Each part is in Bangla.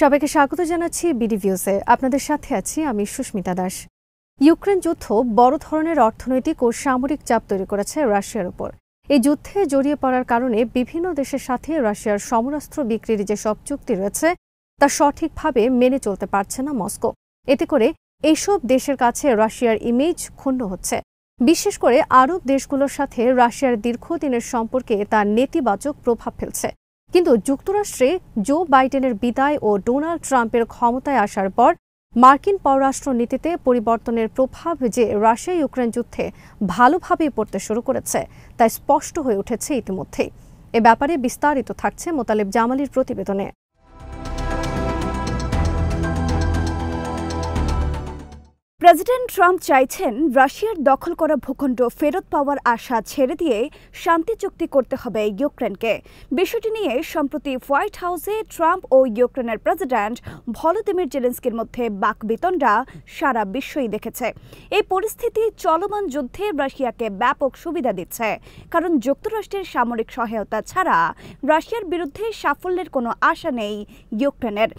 সবাইকে স্বাগত জানাচ্ছি বিডি ভিউজে। আপনাদের সাথে আছি আমি সুস্মিতা দাস। ইউক্রেন যুদ্ধ বড় ধরনের অর্থনৈতিক ও সামরিক চাপ তৈরি করেছে রাশিয়ার উপর। এই যুদ্ধে জড়িয়ে পড়ার কারণে বিভিন্ন দেশের সাথে রাশিয়ার সমরাস্ত্র বিক্রির যেসব চুক্তি রয়েছে তা সঠিকভাবে মেনে চলতে পারছে না মস্কো। এতে করে এইসব দেশের কাছে রাশিয়ার ইমেজ ক্ষুণ্ণ হচ্ছে। বিশেষ করে আরব দেশগুলোর সাথে রাশিয়ার দীর্ঘদিনের সম্পর্কে তা নেতিবাচক প্রভাব ফেলছে। কিন্তু যুক্তরাষ্ট্রে জো বাইডেনের বিদায় ও ডোনাল্ড ট্রাম্পের ক্ষমতায় আসার পর মার্কিন পররাষ্ট্র নীতিতে পরিবর্তনের প্রভাব যে রাশিয়া ইউক্রেন যুদ্ধে ভালোভাবেই পড়তে শুরু করেছে তা স্পষ্ট হয়ে উঠেছে ইতিমধ্যেই। এ ব্যাপারে বিস্তারিত থাকছে মোতালেব জামালির প্রতিবেদনে। প্রেসিডেন্ট ট্রাম্প চাইছেন রাশিয়ার দখল করা ভূখণ্ড ফেরত পাওয়ার আশা ছেড়ে দিয়ে শান্তি চুক্তি করতে হবে ইউক্রেনকে। বিষয়টি নিয়ে সম্প্রতি হোয়াইট হাউসে ট্রাম্প ও ইউক্রেনের প্রেসিডেন্ট ভলোদিমির জেলেনস্কির মধ্যে বাকবিতণ্ডা সারা বিশ্বই দেখেছে। এই পরিস্থিতি চলমান যুদ্ধে রাশিয়াকে ব্যাপক সুবিধা দিচ্ছে, কারণ যুক্তরাষ্ট্রের সামরিক সহায়তা ছাড়া রাশিয়ার বিরুদ্ধে সাফল্যের কোনো আশা নেই ইউক্রেনের।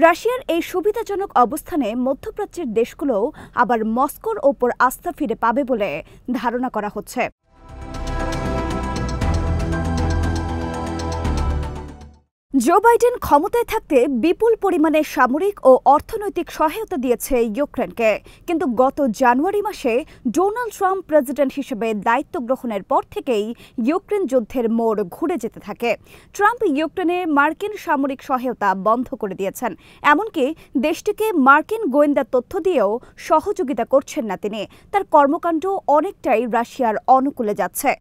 রাশিয়ার এই সুবিধাজনক অবস্থানে মধ্যপ্রাচ্যের দেশগুলো আবার মস্কোর ওপর আস্থা ফিরে পাবে বলে ধারণা করা হচ্ছে। জো বাইডেন ক্ষমতায় থাকতে বিপুল পরিমাণে সামরিক ও অর্থনৈতিক সহায়তা দিয়েছে ইউক্রেনকে, কিন্তু গত জানুয়ারি মাসে ডোনাল্ড ট্রাম্প প্রেসিডেন্ট হিসেবে দায়িত্ব গ্রহণের পর থেকেই ইউক্রেন যুদ্ধের মোড় ঘুরে যেতে থাকে। ট্রাম্প ইউক্রেনে মার্কিন সামরিক সহায়তা বন্ধ করে দিয়েছেন, এমনকি দেশটিকে মার্কিন গোয়েন্দা তথ্য দিয়েও সহযোগিতা করছেন না তিনি। তার কর্মকাণ্ড অনেকটাই রাশিয়ার অনুকূলে যাচ্ছে।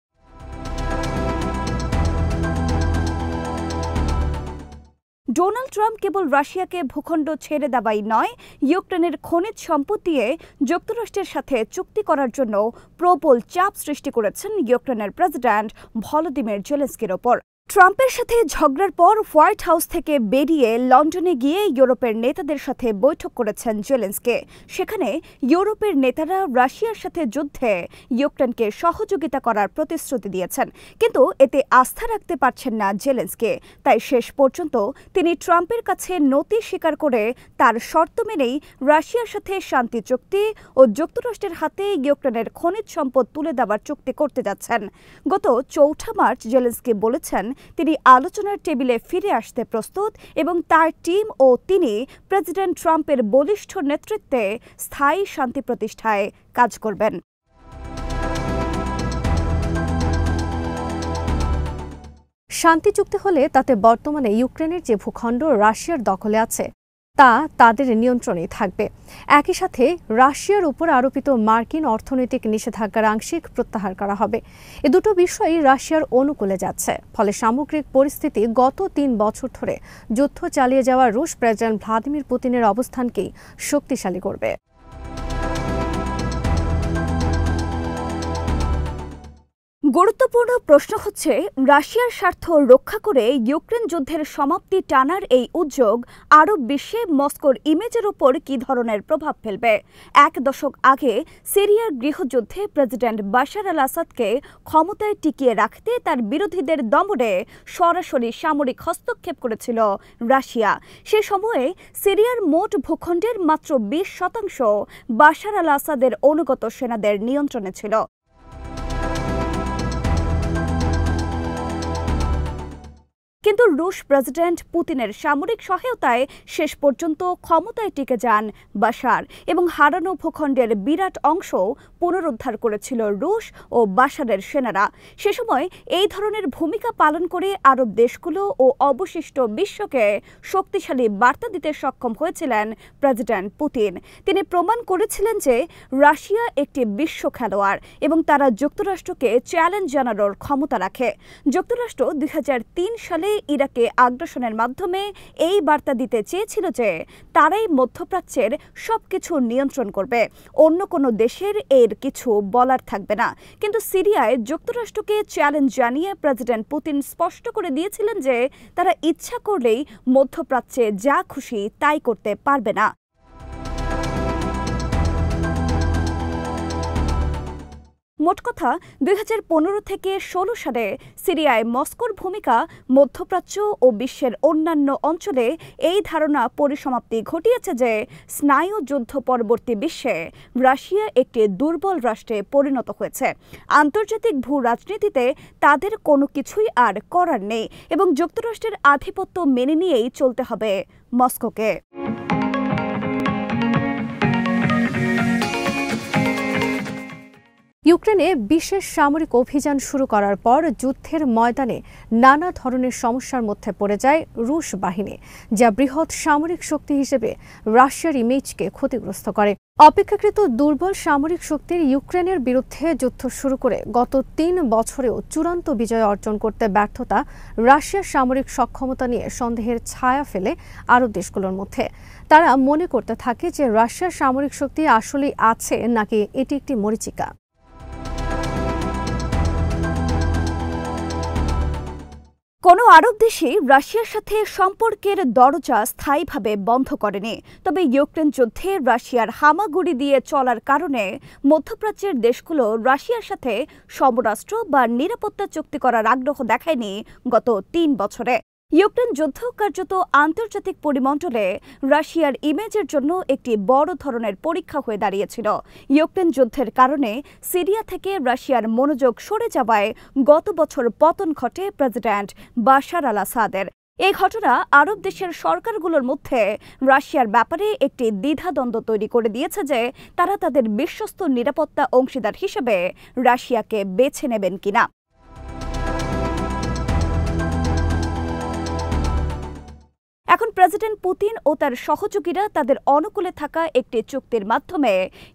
ডোনাল্ড ট্রাম্প কেবল রাশিয়াকে ভূখণ্ড ছেড়ে দেওয়াই নয়, ইউক্রেনের খনিজ সম্পদ দিয়ে যুক্তরাষ্ট্রের সাথে চুক্তি করার জন্য প্রবল চাপ সৃষ্টি করেছেন ইউক্রেনের প্রেসিডেন্ট ভলোদিমির জেলেনস্কির ওপর। ট্রাম্পের সাথে ঝগড়ার পর হোয়াইট হাউস থেকে বেরিয়ে লন্ডনে গিয়ে ইউরোপের নেতাদের সাথে বৈঠক করেছেন জেলেনস্কি। সেখানে ইউরোপের নেতারা রাশিয়ার সাথে যুদ্ধে ইউক্রেনকে সহযোগিতা করার প্রতিশ্রুতি দিয়েছেন, কিন্তু এতে আস্থা রাখতে পারছেন না জেলেনস্কি। তাই শেষ পর্যন্ত তিনি ট্রাম্পের কাছে নতি স্বীকার করে তার শর্ত মেনেই রাশিয়ার সাথে শান্তি চুক্তি ও যুক্তরাষ্ট্রের হাতে ইউক্রেনের খনিজ সম্পদ তুলে দেওয়ার চুক্তি করতে যাচ্ছেন। গত 4 মার্চ জেলেনস্কি বলেছেন তিনি আলোচনার টেবিলে ফিরে আসতে প্রস্তুত এবং তার টিম ও তিনি প্রেসিডেন্ট ট্রাম্পের বলিষ্ঠ নেতৃত্বে স্থায়ী শান্তি প্রতিষ্ঠায় কাজ করবেন। শান্তি চুক্তি হলে তাতে বর্তমানে ইউক্রেনের যে ভূখণ্ড রাশিয়ার দখলে আছে তা তাদের নিয়ন্ত্রণেই থাকবে। একই সাথে রাশিয়ার উপর আরোপিত মার্কিন অর্থনৈতিক নিষেধাজ্ঞার আংশিক প্রত্যাহার করা হবে। এ দুটো বিষয়ই রাশিয়ার অনুকূলে যাচ্ছে। ফলে সামগ্রিক পরিস্থিতি গত 3 বছর ধরে যুদ্ধ চালিয়ে যাওয়া রুশ প্রেসিডেন্ট ভ্লাদিমির পুতিনের অবস্থানকেই শক্তিশালী করবে। গুরুত্বপূর্ণ প্রশ্ন হচ্ছে, রাশিয়ার স্বার্থ রক্ষা করে ইউক্রেন যুদ্ধের সমাপ্তি টানার এই উদ্যোগ আরব বিশ্বে মস্কোর ইমেজের ওপর কী ধরনের প্রভাব ফেলবে। 1 দশক আগে সিরিয়ার গৃহযুদ্ধে প্রেসিডেন্ট বাশার আল আসাদকে ক্ষমতায় টিকিয়ে রাখতে তার বিরোধীদের দমনে সরাসরি সামরিক হস্তক্ষেপ করেছিল রাশিয়া। সে সময়ে সিরিয়ার মোট ভূখণ্ডের মাত্র 20% বাশার আল আসাদের অনুগত সেনাদের নিয়ন্ত্রণে ছিল। কিন্তু রুশ প্রেসিডেন্ট পুতিনের সামরিক সহায়তায় শেষ পর্যন্ত ক্ষমতায় টিকে যান বাশার এবং হারানো ভূখণ্ডের বিরাট অংশ পুনরুদ্ধার করেছিল রুশ ও বাশারের সেনারা। সে সময় এই ধরনের ভূমিকা পালন করে আরব দেশগুলো ও অবশিষ্ট বিশ্বকে শক্তিশালী বার্তা দিতে সক্ষম হয়েছিলেন প্রেসিডেন্ট পুতিন। তিনি প্রমাণ করেছিলেন যে রাশিয়া একটি বিশ্ব খেলোয়াড় এবং তারা যুক্তরাষ্ট্রকে চ্যালেঞ্জ জানানোর ক্ষমতা রাখে। যুক্তরাষ্ট্র 2003 সালে ইরাকে আগ্রাসনের মাধ্যমে এই বার্তা দিতে চেয়েছিল যে তারাই মধ্যপ্রাচ্যের সবকিছু নিয়ন্ত্রণ করবে, অন্য কোনো দেশের এর কিছু বলার থাকবে না। কিন্তু সিরিয়ায় যুক্তরাষ্ট্রকে চ্যালেঞ্জ জানিয়ে প্রেসিডেন্ট পুতিন স্পষ্ট করে দিয়েছিলেন যে তারা ইচ্ছা করলেই মধ্যপ্রাচ্যে যা খুশি তাই করতে পারবে না। মোট কথা 2015 থেকে 16 সালে সিরিয়ায় মস্কোর ভূমিকা মধ্যপ্রাচ্য ও বিশ্বের অন্যান্য অঞ্চলে এই ধারণা পরিসমাপ্তি ঘটিয়েছে যে স্নায়ু যুদ্ধ পরবর্তী বিশ্বে রাশিয়া একটি দুর্বল রাষ্ট্রে পরিণত হয়েছে। আন্তর্জাতিক ভূ রাজনীতিতে তাদের কোনো কিছুই আর করার নেই এবং যুক্তরাষ্ট্রের আধিপত্য মেনে নিয়েই চলতে হবে মস্কোকে। ইউক্রেনে বিশেষ সামরিক অভিযান শুরু করার পর যুদ্ধের ময়দানে নানা ধরনের সমস্যার মধ্যে পড়ে যায় রুশ বাহিনী, যা বৃহৎ সামরিক শক্তি হিসেবে রাশিয়ার ইমেজকে ক্ষতিগ্রস্ত করে। অপেক্ষাকৃত দুর্বল সামরিক শক্তির ইউক্রেনের বিরুদ্ধে যুদ্ধ শুরু করে গত 3 বছরেও চূড়ান্ত বিজয় অর্জন করতে ব্যর্থতা রাশিয়ার সামরিক সক্ষমতা নিয়ে সন্দেহের ছায়া ফেলে আরব দেশগুলোর মধ্যে। তারা মনে করতে থাকে যে রাশিয়ার সামরিক শক্তি আসলেই আছে নাকি এটি একটি মরীচিকা। কোনো আরব দেশই রাশিয়ার সাথে সম্পর্কের দরজা স্থায়ীভাবে বন্ধ করেনি। তবে ইউক্রেন যুদ্ধে রাশিয়ার হামাগুড়ি দিয়ে চলার কারণে মধ্যপ্রাচ্যের দেশগুলো রাশিয়ার সাথে সমরাস্ত্র বা নিরাপত্তা চুক্তি করার আগ্রহ দেখায়নি গত 3 বছরে। ইউক্রেন যুদ্ধ কার্যত আন্তর্জাতিক পরিমণ্ডলে রাশিয়ার ইমেজের জন্য একটি বড় ধরনের পরীক্ষা হয়ে দাঁড়িয়েছিল। ইউক্রেন যুদ্ধের কারণে সিরিয়া থেকে রাশিয়ার মনোযোগ সরে যাওয়ায় গত বছর পতন ঘটে প্রেসিডেন্ট বাশার আল আসাদের। এই ঘটনা আরব দেশের সরকারগুলোর মধ্যে রাশিয়ার ব্যাপারে একটি দ্বিধাদ্বন্দ্ব তৈরি করে দিয়েছে যে তারা তাদের বিশ্বস্ত নিরাপত্তা অংশীদার হিসেবে রাশিয়াকে বেছে নেবেন কিনা। এখন প্রেসিডেন্ট পুতিন ও তার সহযোগীরা তাদের অনুকূলে থাকা একটি চুক্তির মাধ্যমে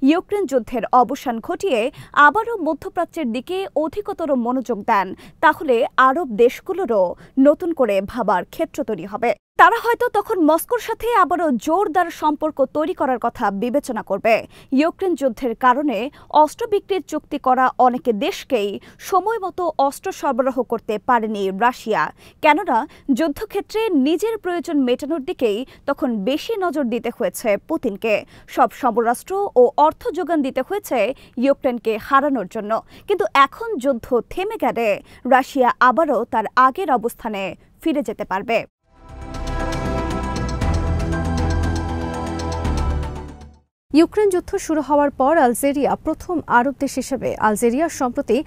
ইউক্রেন যুদ্ধের অবসান ঘটিয়ে আবারও মধ্যপ্রাচ্যের দিকে অধিকতর মনোযোগ দেন, তাহলে আরব দেশগুলোরও নতুন করে ভাবার ক্ষেত্র তৈরি হবে। তারা হয়তো তখন মস্কোর সাথে আবারও জোরদার সম্পর্ক তৈরি করার কথা বিবেচনা করবে। ইউক্রেন যুদ্ধের কারণে অস্ত্র বিক্রির চুক্তি করা অনেক দেশকেই সময় মতো অস্ত্র সরবরাহ করতে পারেনি রাশিয়া, কেননা যুদ্ধক্ষেত্রে নিজের প্রয়োজন মেটানোর দিকেই তখন বেশি নজর দিতে হয়েছে পুতিনকে। সব সমরাস্ত্র ও অর্থ যোগান দিতে হয়েছে ইউক্রেনকে হারানোর জন্য। কিন্তু এখন যুদ্ধ থেমে গেলে রাশিয়া আবারও তার আগের অবস্থানে ফিরে যেতে পারবে। ইউক্রেন যুদ্ধ শুরু হওয়ার পর আলজেরিয়া প্রথম আরব দেশ হিসেবে আলজেরিয়া সম্প্রতি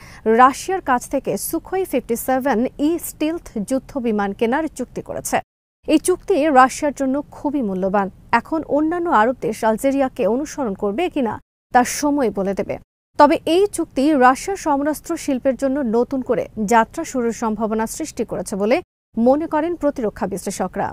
রাশিয়ার কাছ থেকে সুখোই 57 স্টিলথ যুদ্ধ বিমান কেনার চুক্তি করেছে। এই চুক্তি রাশিয়ার জন্য খুবই মূল্যবান। এখন অন্যান্য আরব দেশ আলজেরিয়াকে অনুসরণ করবে কিনা তার সময় বলে দেবে। তবে এই চুক্তি রাশিয়ার সমরাস্ত্র শিল্পের জন্য নতুন করে যাত্রা শুরুর সম্ভাবনা সৃষ্টি করেছে বলে মনে করেন প্রতিরক্ষা বিশ্লেষকরা।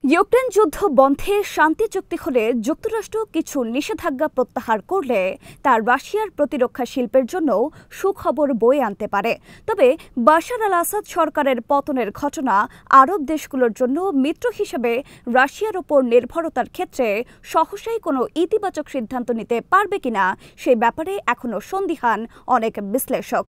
ইউক্রেন যুদ্ধ বন্ধে শান্তি চুক্তি হলে যুক্তরাষ্ট্র কিছু নিষেধাজ্ঞা প্রত্যাহার করলে তা রাশিয়ার প্রতিরক্ষা শিল্পের জন্য সুখবর বয়ে আনতে পারে। তবে বাশার আল আসাদ সরকারের পতনের ঘটনা আরব দেশগুলোর জন্য মিত্র হিসেবে রাশিয়ার ওপর নির্ভরতার ক্ষেত্রে সহসাই কোনো ইতিবাচক সিদ্ধান্ত নিতে পারবে কিনা সেই ব্যাপারে এখনও সন্দিহান অনেক বিশ্লেষক।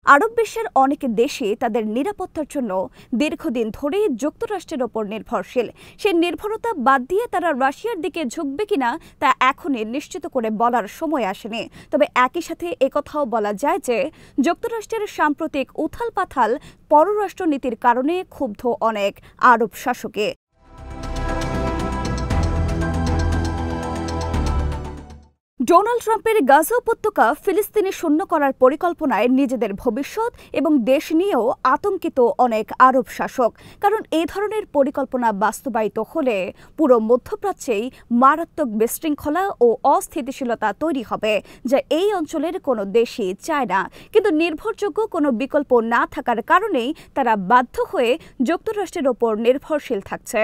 আরব বিশ্বের অনেক দেশই তাদের নিরাপত্তার জন্য দীর্ঘদিন ধরে যুক্তরাষ্ট্রের ওপর নির্ভরশীল। সেই নির্ভরতা বাদ দিয়ে তারা রাশিয়ার দিকে ঝুঁকবে কিনা তা এখনই নিশ্চিত করে বলার সময় আসেনি। তবে একই সাথে একথাও বলা যায় যে যুক্তরাষ্ট্রের সাম্প্রতিক উথাল-পাথাল পররাষ্ট্রনীতির কারণে ক্ষুব্ধ অনেক আরব শাসকে। ডোনাল্ড ট্রাম্পের গাজা উপত্যকা ফিলিস্তিনি শূন্য করার পরিকল্পনায় নিজেদের ভবিষ্যৎ এবং দেশ নিয়েও আতঙ্কিত অনেক আরব শাসক। কারণ এই ধরনের পরিকল্পনা বাস্তবায়িত হলে পুরো মধ্যপ্রাচ্যেই মারাত্মক বিশৃঙ্খলা ও অস্থিতিশীলতা তৈরি হবে, যা এই অঞ্চলের কোনো দেশই চায় না। কিন্তু নির্ভরযোগ্য কোনো বিকল্প না থাকার কারণেই তারা বাধ্য হয়ে যুক্তরাষ্ট্রের ওপর নির্ভরশীল থাকছে।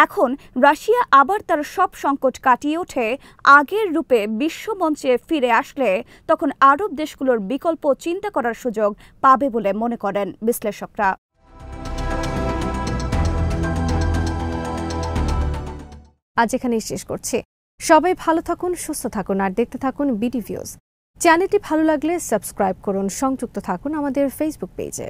এখন রাশিয়া আবার তার সব সংকট কাটিয়ে ওঠে আগের রূপে বিশ্ব মঞ্চে ফিরে আসলে তখন আরব দেশগুলোর বিকল্প চিন্তা করার সুযোগ পাবে বলে মনে করেন বিশ্লেষকরা। আজ এখানেই শেষ করছি। সবাই ভালো থাকুন, সুস্থ থাকুন আর দেখতে থাকুন বিডি ভিউজ। চ্যানেলটি ভালো লাগলে সাবস্ক্রাইব করুন, সংযুক্ত থাকুন আমাদের ফেসবুক পেজে।